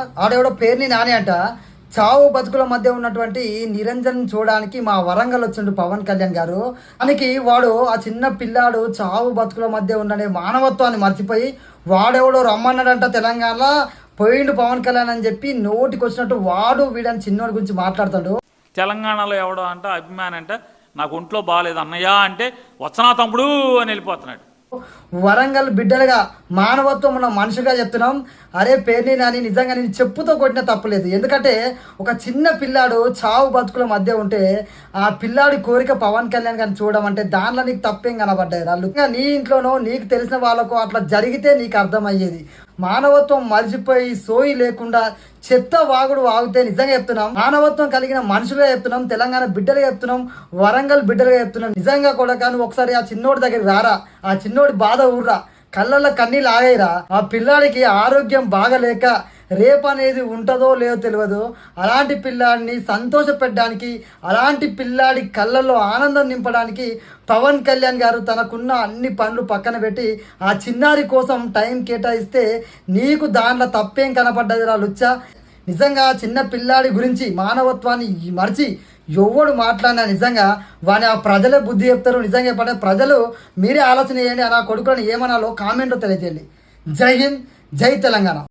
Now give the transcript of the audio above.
ఆడెవడో పేరుని నాని అంట. చావు బతుకుల మధ్య ఉన్నటువంటి నిరంజన్ చూడడానికి మా వరంగల్ వచ్చిండు పవన్ కళ్యాణ్ గారు. దానికి వాడు ఆ చిన్న పిల్లాడు చావు బతుకుల మధ్య ఉండనే మానవత్వాన్ని మర్చిపోయి వాడెవడో రమ్మన్నాడంట తెలంగాణలో పోయిండు పవన్ కళ్యాణ్ అని చెప్పి నోటికి వచ్చినట్టు వాడు వీడని చిన్నోడి గురించి మాట్లాడుతాడు. తెలంగాణలో ఎవడో అంట అభిమాని అంటే నాకు ఒంట్లో బాగాలేదు అన్నయ్య అంటే వచ్చనా తమ్ముడు అని వెళ్ళిపోతున్నాడు. వరంగల్ బిడ్డలుగా మానవత్వం ఉన్న మనుషులుగా చెప్తున్నాం. అరే పేరుని నాని నిజంగా నేను చెప్పుతో కొట్టిన తప్పలేదు. ఎందుకంటే ఒక చిన్న పిల్లాడు చావు బతుకుల మధ్య ఉంటే ఆ పిల్లాడి కోరిక పవన్ కళ్యాణ్ గారిని చూడడం అంటే దానిలో నీకు తప్పేం కనబడ్డాయి వాళ్ళు. నీ ఇంట్లోనో నీకు తెలిసిన వాళ్ళకు అట్లా జరిగితే నీకు అర్థమయ్యేది. మానవత్వం మర్చిపోయి సోయి లేకుండా చెత్త వాగుడు వాగితే నిజంగా చెప్తున్నాం మానవత్వం కలిగిన మనుషులుగా చెప్తున్నాం, తెలంగాణ బిడ్డలుగా చెప్తున్నాం, వరంగల్ బిడ్డలుగా చెప్తున్నాం. నిజంగా కూడా కానీ ఒకసారి ఆ చిన్నోడి దగ్గరికి రారా, ఆ చిన్నోడి బాధ ఊర్రా, కళ్ళల్లో కన్నీళ్ళు ఆగేరా. ఆ పిల్లాడికి ఆరోగ్యం బాగలేక రేపు అనేది ఉంటుందో లేదో తెలియదు. అలాంటి పిల్లాడిని సంతోషపెట్టడానికి, అలాంటి పిల్లాడి కళ్ళల్లో ఆనందం నింపడానికి పవన్ కళ్యాణ్ గారు తనకున్న అన్ని పనులు పక్కన పెట్టి ఆ చిన్నారి కోసం టైం కేటాయిస్తే నీకు దాంట్లో తప్పేం కనపడ్డది రా లుచ్చా. నిజంగా చిన్న పిల్లాడి గురించి మానవత్వాన్ని మర్చి ఎవడు మాట్లాడినా నిజంగా వాని ఆ ప్రజలే బుద్ధి చెప్తారు. నిజంగా చెప్పండి ప్రజలు మీరే ఆలోచన చేయండి. ఆ కొడుకులను ఏమనాలో కామెంట్లో తెలియజేయండి. జై హింద్, జై తెలంగాణ.